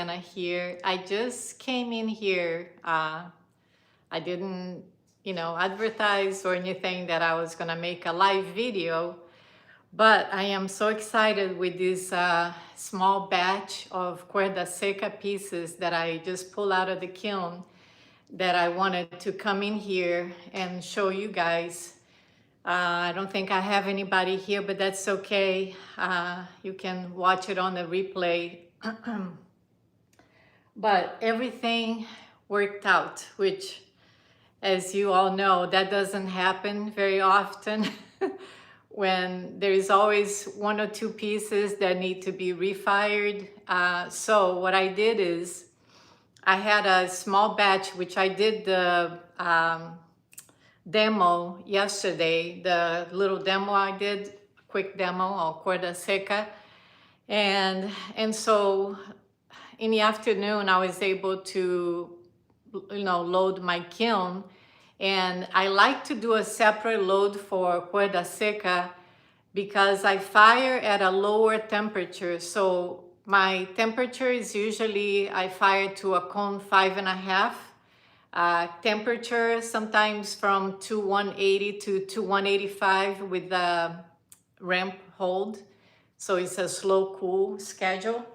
Anna here. I just came in here. I didn't, advertise or anything that I was gonna make a live video, but I am so excited with this small batch of Cuerda Seca pieces that I just pulled out of the kiln that I wanted to come in here and show you guys. I don't think I have anybody here, but that's okay. You can watch it on the replay. But everything worked out, which, as you all know, that doesn't happen very often. When there is always one or two pieces that need to be refired. So what I did is I had a small batch, which I did the demo yesterday, the little demo I did, quick demo of Cuerda Seca. And so in the afternoon, I was able to, load my kiln. And I like to do a separate load for Cuerda Seca because I fire at a lower temperature. So my temperature is usually, I fire to a cone 5.5. Temperature sometimes from 2180 to 185 with the ramp hold. So it's a slow cool schedule.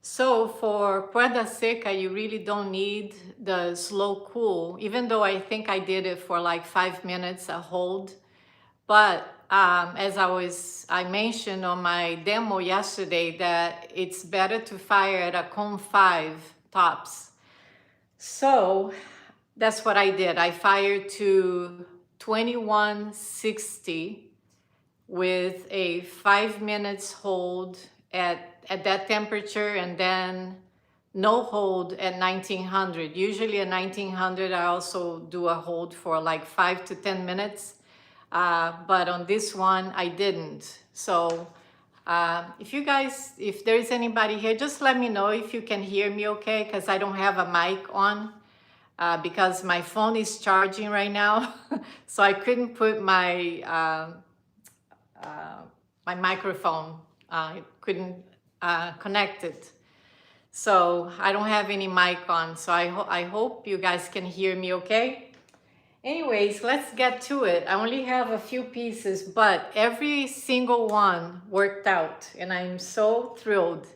So for Cuerda Seca, you really don't need the slow cool, even though I think I did it for like 5 minutes a hold. But as I mentioned on my demo yesterday, that it's better to fire at a cone 5 tops. So that's what I did. I fired to 2160 with a 5 minutes hold at that temperature, and then no hold at 1900. Usually at 1900 I also do a hold for like 5 to 10 minutes, but on this one I didn't. So if there is anybody here, just let me know if you can hear me okay, because I don't have a mic on because my phone is charging right now. So I couldn't put my my microphone, I couldn't connect it. So I don't have any mic on, so I hope you guys can hear me okay. Anyways, let's get to it. I only have a few pieces, but every single one worked out and I'm so thrilled.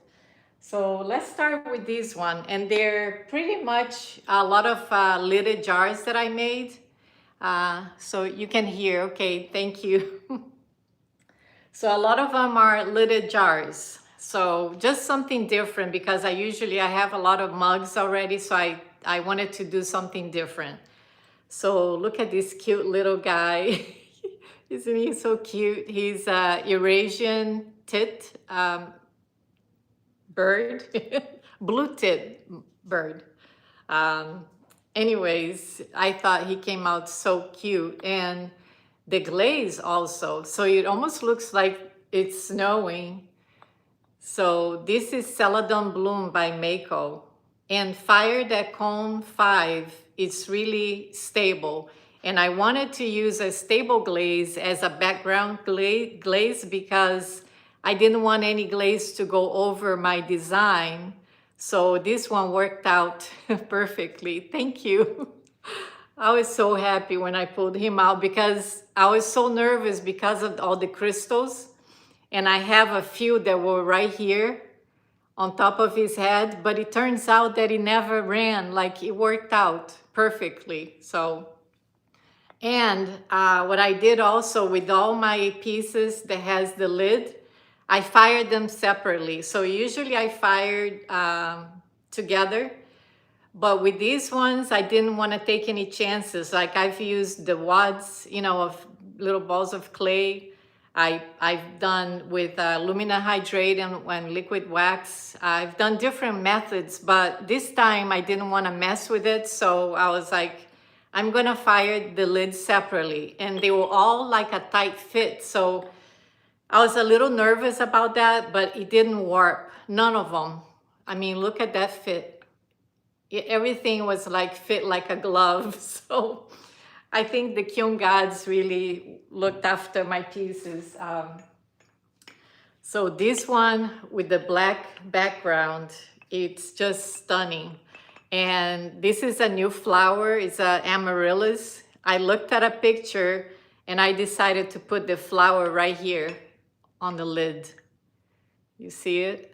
So let's start with this one, and they're pretty much a lot of lidded jars that I made. So you can hear, okay, thank you. So a lot of them are lidded jars. So just something different, because I have a lot of mugs already, so I wanted to do something different. So look at this cute little guy. Isn't he so cute? He's a Eurasian tit bird, blue tit bird. Anyways, I thought he came out so cute. And the glaze also, so it almost looks like it's snowing. So this is Celadon Bloom by Mako, and fired at cone 5, it's really stable. And I wanted to use a stable glaze as a background glaze because I didn't want any glaze to go over my design. So this one worked out perfectly. Thank you. I was so happy when I pulled him out because I was so nervous because of all the crystals. And I have a few that were right here on top of his head, but it turns out that he never ran, like it worked out perfectly. So, and what I did also with all my pieces that has the lid, I fired them separately. So usually I fired together. But with these ones, I didn't want to take any chances. Like I've used the wads, of little balls of clay. I've done with alumina hydrate and liquid wax. I've done different methods, but this time I didn't want to mess with it. So I was like, I'm going to fire the lids separately. And they were all like a tight fit. So I was a little nervous about that, but it didn't warp. None of them. I mean, look at that fit. Everything was like fit like a glove. So I think the kiln gods really looked after my pieces. So this one with the black background It's just stunning. And this is a new flower. It's a amaryllis. I looked at a picture and I decided to put the flower right here on the lid. You see it?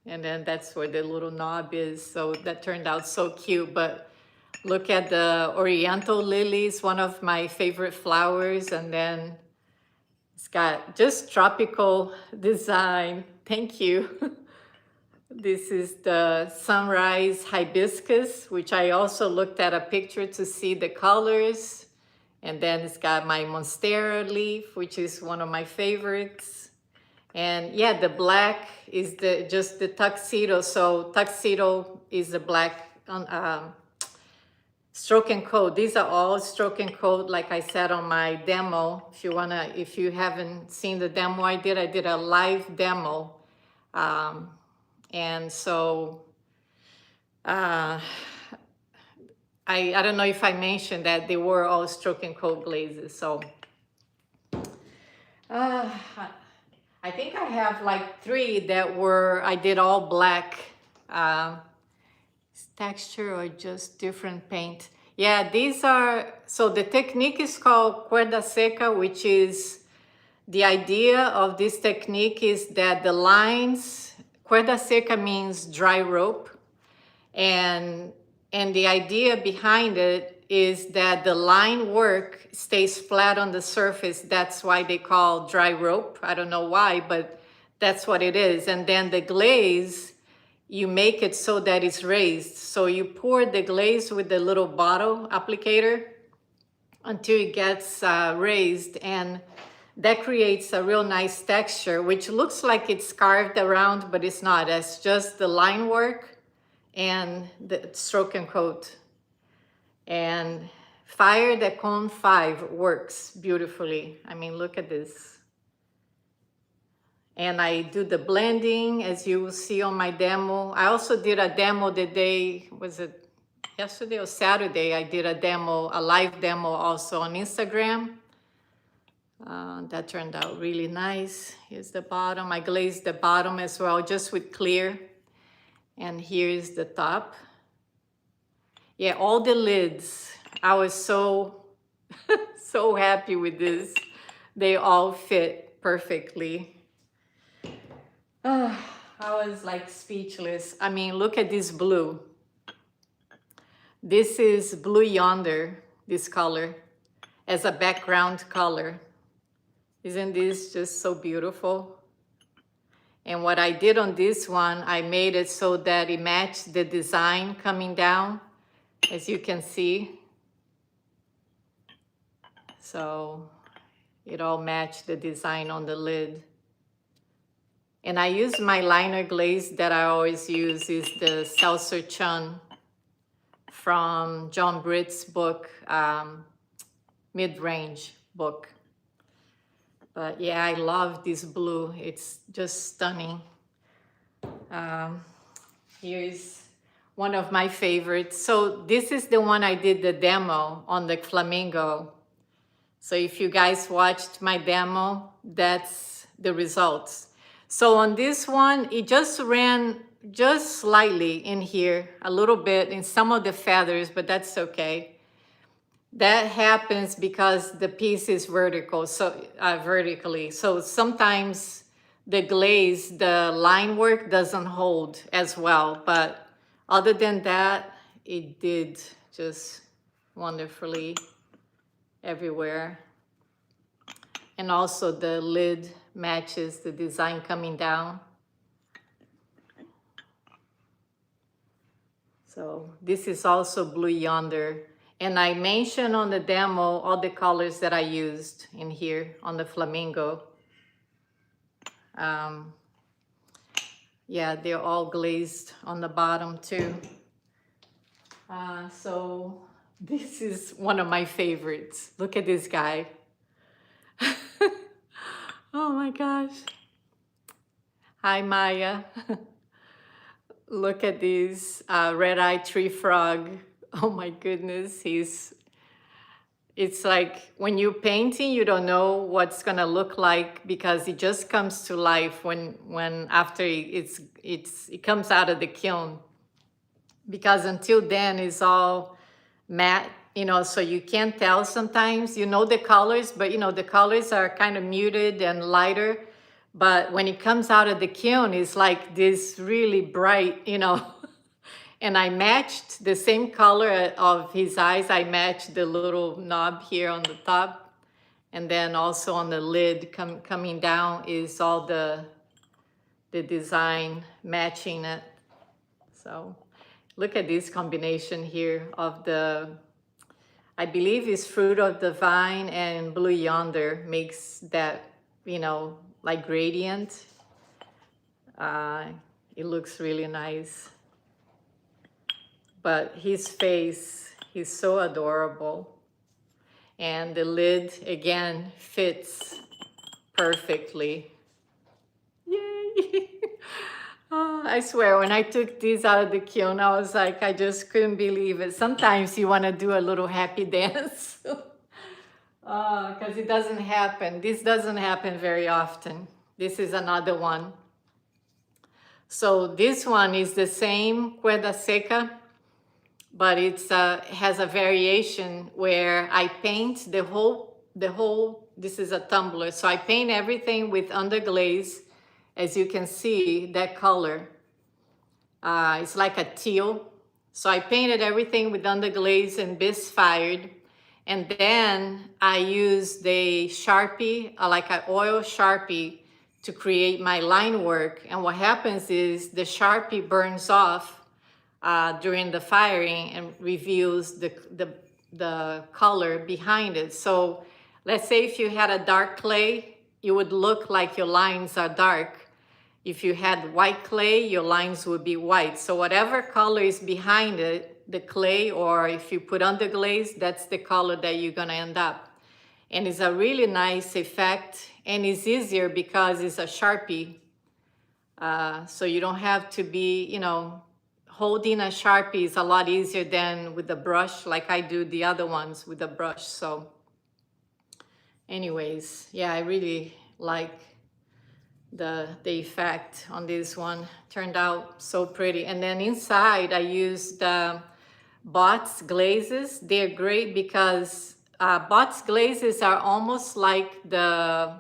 And then that's where the little knob is. So that turned out so cute. But look at the Oriental lilies, one of my favorite flowers. And then it's got just tropical design. Thank you. This is the sunrise hibiscus, which I also looked at a picture to see the colors. And then it's got my monstera leaf, which is one of my favorites. And yeah, the black is just the tuxedo. So tuxedo is the black stroke and coat. These are all stroke and coat, like I said on my demo. If you haven't seen the demo I did a live demo. And so I don't know if I mentioned that they were all stroke and coat glazes. So I think I have like 3 that I did all black. Texture or just different paint. Yeah, so the technique is called Cuerda Seca, which is the idea of this technique is that the lines, Cuerda Seca means dry rope. And the idea behind it is that the line work stays flat on the surface. That's why they call dry rope. I don't know why, but that's what it is. And then the glaze, you make it so that it's raised. So you pour the glaze with the little bottle applicator until it gets raised, and that creates a real nice texture, which looks like it's carved around, but it's not. It's just the line work and the stroke and coat. And Fire the Cone 5 works beautifully. I mean, look at this. And I do the blending, as you will see on my demo. I also did a demo the day, was it yesterday or Saturday? I did a live demo also on Instagram. That turned out really nice. Here's the bottom. I glazed the bottom as well, just with clear. And here's the top. Yeah, all the lids. I was so, so happy with this. They all fit perfectly. I was like speechless. I mean, look at this blue. This is Blue Yonder, this color, as a background color. Isn't this just so beautiful? And what I did on this one, I made it so that it matched the design coming down, as you can see. So it all matched the design on the lid. And I use my liner glaze that I always use is the Seltzer Chun from John Britt's book, Mid-Range book. But yeah, I love this blue. It's just stunning. Here's one of my favorites. So this is the one I did the demo on the flamingo. So if you guys watched my demo, that's the results. So on this one, it just ran just slightly in here, a little bit in some of the feathers, but that's okay. That happens because the piece is vertical, so vertically. So sometimes the glaze, the line work doesn't hold as well. But other than that, it did just wonderfully everywhere. And also the lid matches the design coming down. So this is also Blue Yonder. And I mentioned on the demo all the colors that I used in here on the flamingo. Yeah, they're all glazed on the bottom too. So this is one of my favorites. Look at this guy. Oh my gosh. Hi, Maya. Look at this red-eyed tree frog. Oh my goodness, It's like when you're painting, you don't know what's gonna look like because it just comes to life when after it comes out of the kiln. Because until then it's all matte, you know, so you can't tell sometimes. You know the colors, but you know the colors are kind of muted and lighter. But when it comes out of the kiln, it's like this really bright, you know. And I matched the same color of his eyes. I matched the little knob here on the top. And then also on the lid coming down is all the design matching it. So look at this combination here of the, I believe it's fruit of the vine and blue yonder makes that, you know, like gradient. It looks really nice. But his face, he's so adorable. And the lid, again, fits perfectly. Yay! Oh, I swear, when I took these out of the kiln, I was like, I just couldn't believe it. Sometimes you want to do a little happy dance. Because it doesn't happen. This doesn't happen very often. This is another one. So this one is the same Cuerda Seca, but it's has a variation where I paint the whole, this is a tumbler. So I paint everything with underglaze. As you can see, that color, it's like a teal. So I painted everything with underglaze and bisque fired. And then I used a Sharpie, like an oil Sharpie, to create my line work. And what happens is the Sharpie burns off during the firing and reveals the color behind it. So let's say if you had a dark clay, it would look like your lines are dark. If you had white clay, your lines would be white. So whatever color is behind it, the clay, or if you put underglaze, that's the color that you're gonna end up. And it's a really nice effect, and it's easier because it's a Sharpie. So you don't have to be, you know, holding a Sharpie is a lot easier than with a brush, like I do the other ones with a brush. So anyways, yeah, I really like the effect on this one. Turned out so pretty. And then inside I used Bots glazes. They're great because Bots glazes are almost like the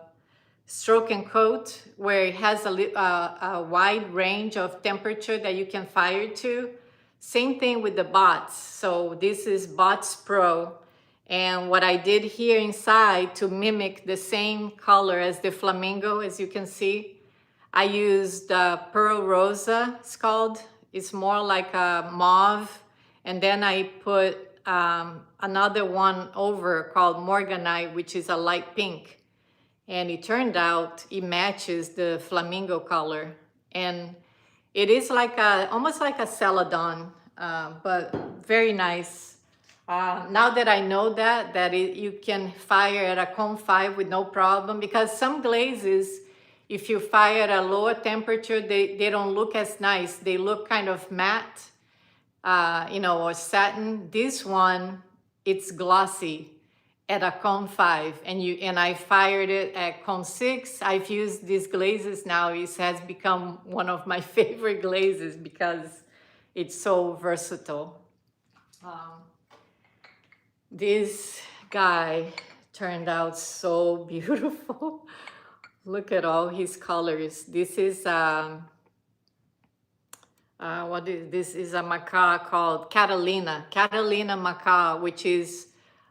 stroke and coat, where it has a wide range of temperature that you can fire to. Same thing with the Bots. So this is Bots Pro. And what I did here inside to mimic the same color as the flamingo, as you can see, I used Pearl Rosa, it's called. It's more like a mauve. And then I put another one over called Morganite, which is a light pink. And it turned out it matches the flamingo color. And it is like almost like a celadon, but very nice. Now that I know that you can fire at a cone 5 with no problem, because some glazes, if you fire at a lower temperature, they don't look as nice. They look kind of matte, you know, or satin. This one, it's glossy at a cone 5, and I fired it at cone 6. I've used these glazes now. It has become one of my favorite glazes because it's so versatile. This guy turned out so beautiful. Look at all his colors. This is this is a macaw called Catalina macaw, which is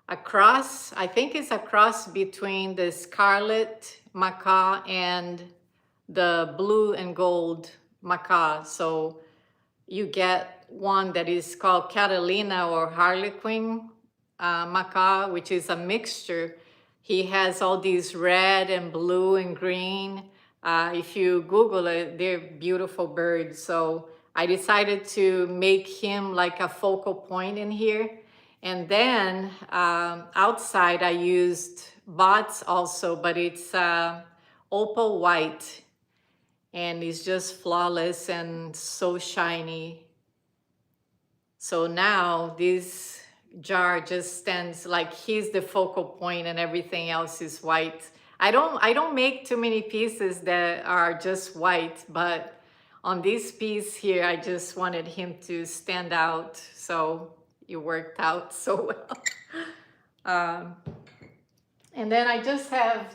a cross. I think it's a cross between the scarlet macaw and the blue and gold macaw. So you get one that is called Catalina or Harlequin macaw, which is a mixture. He has all these red and blue and green. If you Google it, they're beautiful birds. So I decided to make him like a focal point in here. And then outside I used Bots also, but it's opal white. And it's just flawless and so shiny. So now this jar just stands like he's the focal point and everything else is white. I don't make too many pieces that are just white, but on this piece here, I just wanted him to stand out, so it worked out so well. And then I just have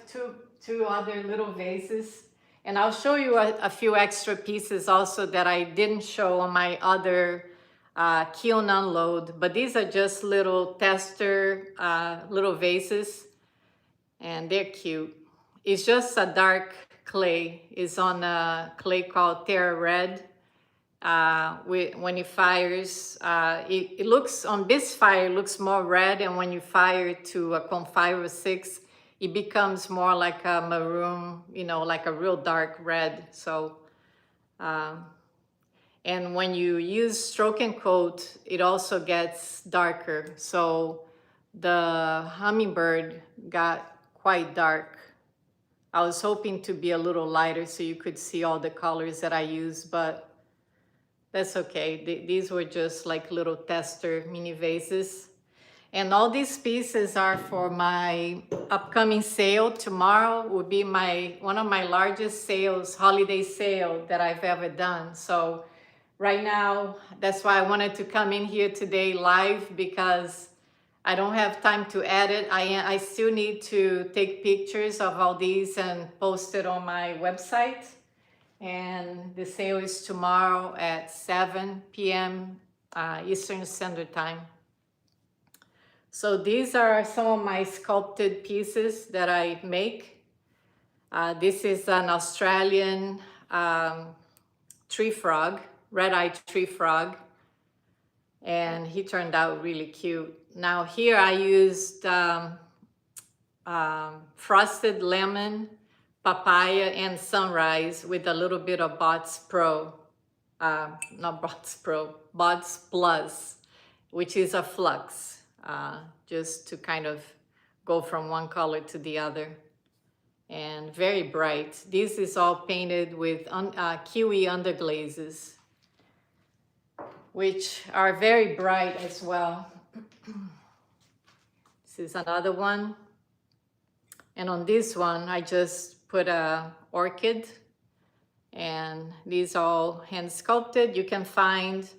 two other little vases, and I'll show you a few extra pieces also that I didn't show on my other kiln unload, but these are just little tester little vases, and they're cute. It's just a dark clay. It's on a clay called Terra Red. When it fires, it looks, on this fire, it looks more red, and when you fire to a con 5 or 6, it becomes more like a maroon, you know, like a real dark red. So, and when you use stroke and coat, it also gets darker. So the hummingbird got quite dark. I was hoping to be a little lighter so you could see all the colors that I use, but that's okay. These were just like little tester mini vases. And all these pieces are for my upcoming sale. Tomorrow will be one of my largest sales, holiday sale that I've ever done. So right now, that's why I wanted to come in here today live, because I don't have time to edit. I still need to take pictures of all these and post it on my website. And the sale is tomorrow at 7 p.m. Eastern Standard Time. So these are some of my sculpted pieces that I make. This is an Australian tree frog, red-eyed tree frog, and he turned out really cute. Now here I used frosted lemon, papaya, and sunrise with a little bit of Bots Pro, not Bots Pro, Bots Plus, which is a flux, just to kind of go from one color to the other. And very bright. This is all painted with kiwi underglazes, which are very bright as well. This is another one. And on this one, I just put a orchid, and these all hand sculpted. You can find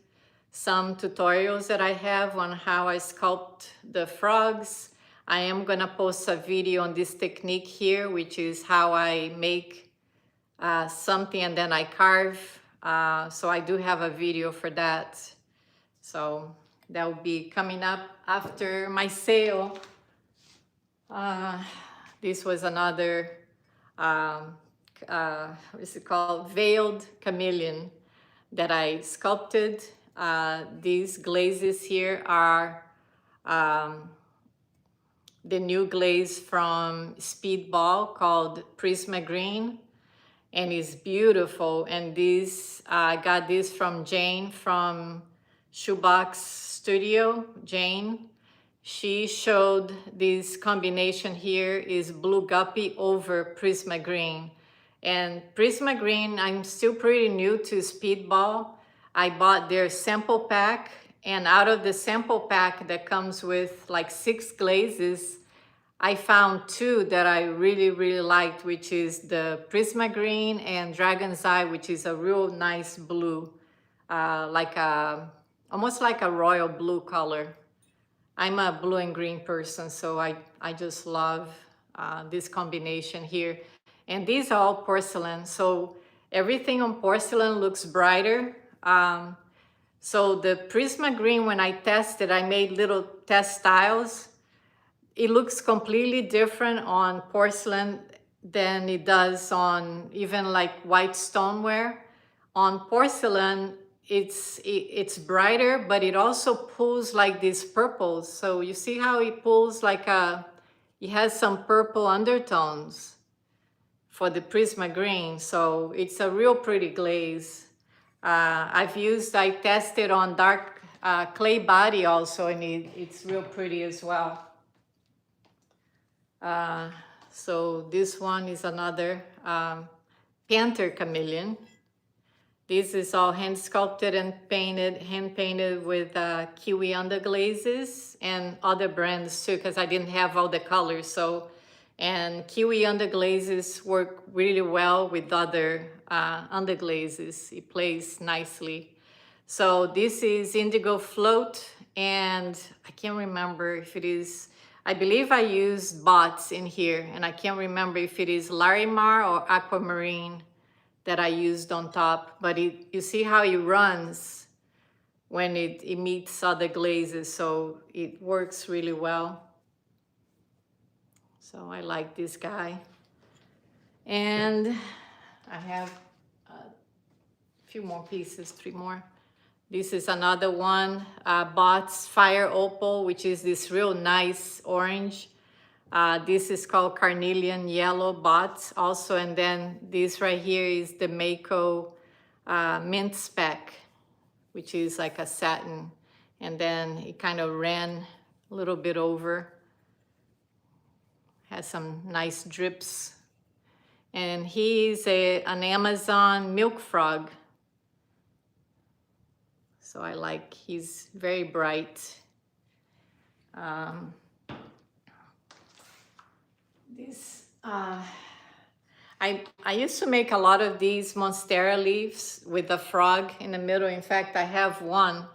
some tutorials that I have on how I sculpt the frogs. I am gonna post a video on this technique here, which is how I make something and then I carve. So I do have a video for that. So that will be coming up after my sale. This was another, what is it called? Veiled chameleon that I sculpted. These glazes here are the new glaze from Speedball called Prisma Green, and it's beautiful. And this, I got this from Jane from Shoebox Studio. Jane, she showed this combination here is Blue Guppy over Prisma Green. And Prisma Green, I'm still pretty new to Speedball. I bought their sample pack, and out of the sample pack that comes with like 6 glazes, I found 2 that I really, really liked, which is the Prisma Green and Dragon's Eye, which is a real nice blue, almost like a royal blue color. I'm a blue and green person, so I just love this combination here. And these are all porcelain, so everything on porcelain looks brighter. So the Prisma Green, when I tested, I made little test tiles. It looks completely different on porcelain than it does on even like white stoneware. On porcelain, it's brighter, but it also pulls like these purples. So you see how it pulls like it has some purple undertones for the Prisma Green. So it's a real pretty glaze. I tested on dark clay body also, and it's real pretty as well. So this one is another Panther chameleon. This is all hand sculpted and painted, hand painted with kiwi underglazes and other brands too, because I didn't have all the colors. So, and kiwi underglazes work really well with other underglazes. It plays nicely. So this is Indigo Float, and I can't remember if it is, I believe I used bots in here, and I can't remember if it is Larimar or Aquamarine that I used on top, but you see how it runs when it meets other glazes, so it works really well. So I like this guy. And I have a few more pieces, 3 more. This is another one, Bots Fire Opal, which is this real nice orange. This is called Carnelian Yellow Bots also, and then this right here is the Mako Mint Spec, which is like a satin, and then it kind of ran a little bit over. Has some nice drips. And he's an Amazon milk frog. So I like, he's very bright. I used to make a lot of these Monstera leaves with a frog in the middle. In fact, I have one.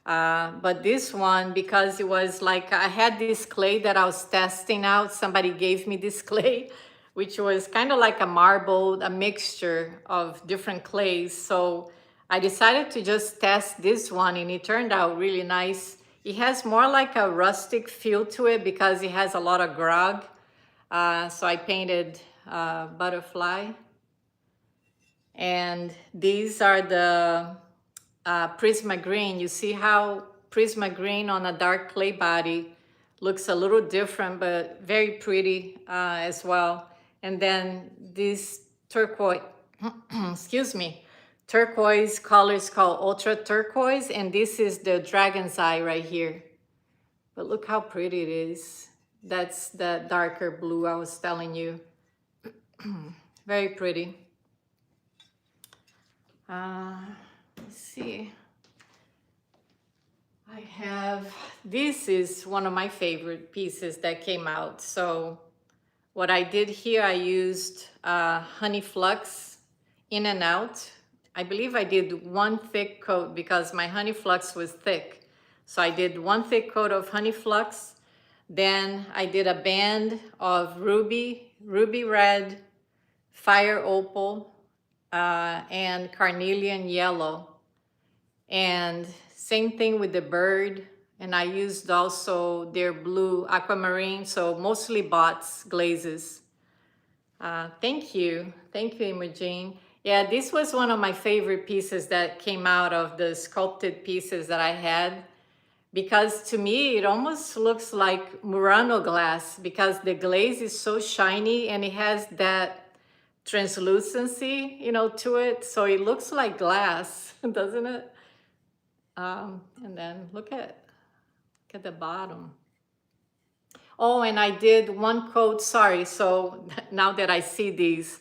But this one, because it was like, I had this clay that I was testing out. Somebody gave me this clay, which was kind of like a marble, a mixture of different clays. So I decided to just test this one, and it turned out really nice. It has more like a rustic feel to it because it has a lot of grog. So I painted butterfly. And these are the Prisma Green. You see how Prisma Green on a dark clay body looks a little different, but very pretty as well. And then this turquoise, excuse me, turquoise color is called Ultra Turquoise, and this is the Dragon's Eye right here. But look how pretty it is. That's the darker blue I was telling you. Very pretty. Let's see. I have, this is one of my favorite pieces that came out. So what I did here, I used honey flux in and out. I believe I did 1 thick coat because my honey flux was thick. So I did 1 thick coat of honey flux. Then I did a band of ruby red, fire opal, and carnelian yellow. And same thing with the bird. And I used also their blue aquamarine, so mostly bots, glazes. Thank you, Imogen. Yeah, this was one of my favorite pieces that came out of the sculpted pieces that I had, because to me, it almost looks like Murano glass because the glaze is so shiny and it has that translucency, you know, to it. So it looks like glass, doesn't it? And then look at the bottom. Oh, and I did 1 coat, sorry. So now that I see these,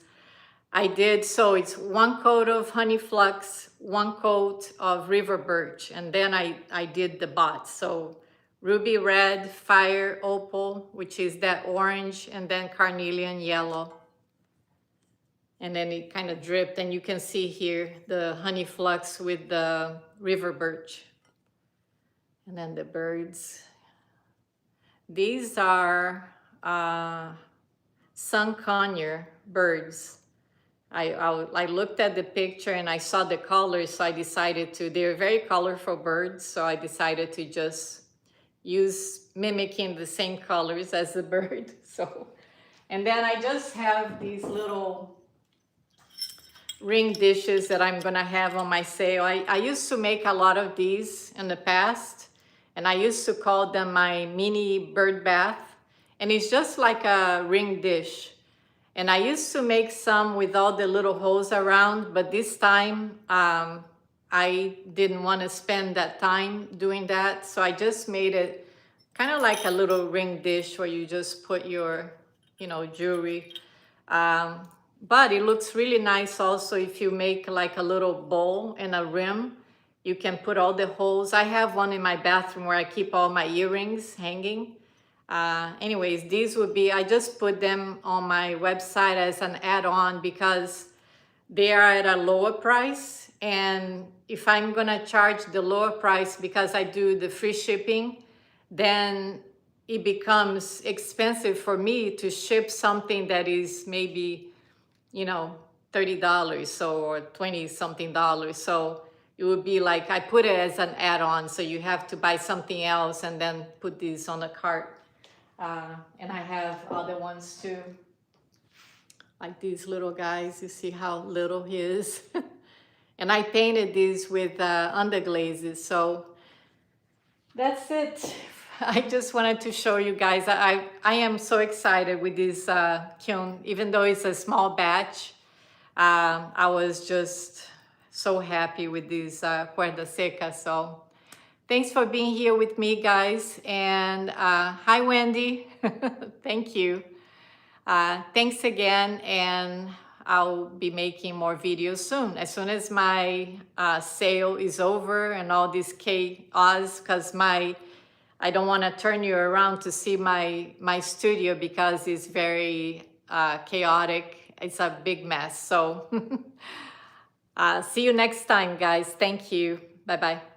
I did, so it's 1 coat of honey flux, 1 coat of river birch, and then I did the bots. So ruby red, fire opal, which is that orange, and then carnelian yellow. And then it kind of dripped, and you can see here the honey flux with the river birch. And then the birds. These are sun conure birds. I looked at the picture and I saw the colors, so I decided to, they're very colorful birds, so I decided to just use mimicking the same colors as the bird. So, and then I just have these little ring dishes that I'm gonna have on my sale. I used to make a lot of these in the past, and I used to call them my mini bird bath, and it's just like a ring dish. And I used to make some with all the little holes around, but this time I didn't want to spend that time doing that. So I just made it kind of like a little ring dish where you just put your, you know, jewelry. But it looks really nice also if you make like a little bowl and a rim. You can put all the holes. I have one in my bathroom where I keep all my earrings hanging. Anyways, these would be, I just put them on my website as an add-on because they are at a lower price. And if I'm gonna charge the lower price because I do the free shipping, then it becomes expensive for me to ship something that is maybe, you know, $30 or 20 something dollars. So it would be like, I put it as an add-on. So you have to buy something else and then put these on the cart. And I have other ones too. Like these little guys, you see how little he is. And I painted these with underglazes. So that's it. I just wanted to show you guys. I am so excited with this kiln, even though it's a small batch. I was just so happy with this Cuerda Seca. So thanks for being here with me, guys. And hi, Wendy. Thank you. Thanks again, and I'll be making more videos soon. As soon as my sale is over and all this chaos, because I don't want to turn you around to see my studio because it's very chaotic. It's a big mess. So see you next time, guys. Thank you. Bye-bye.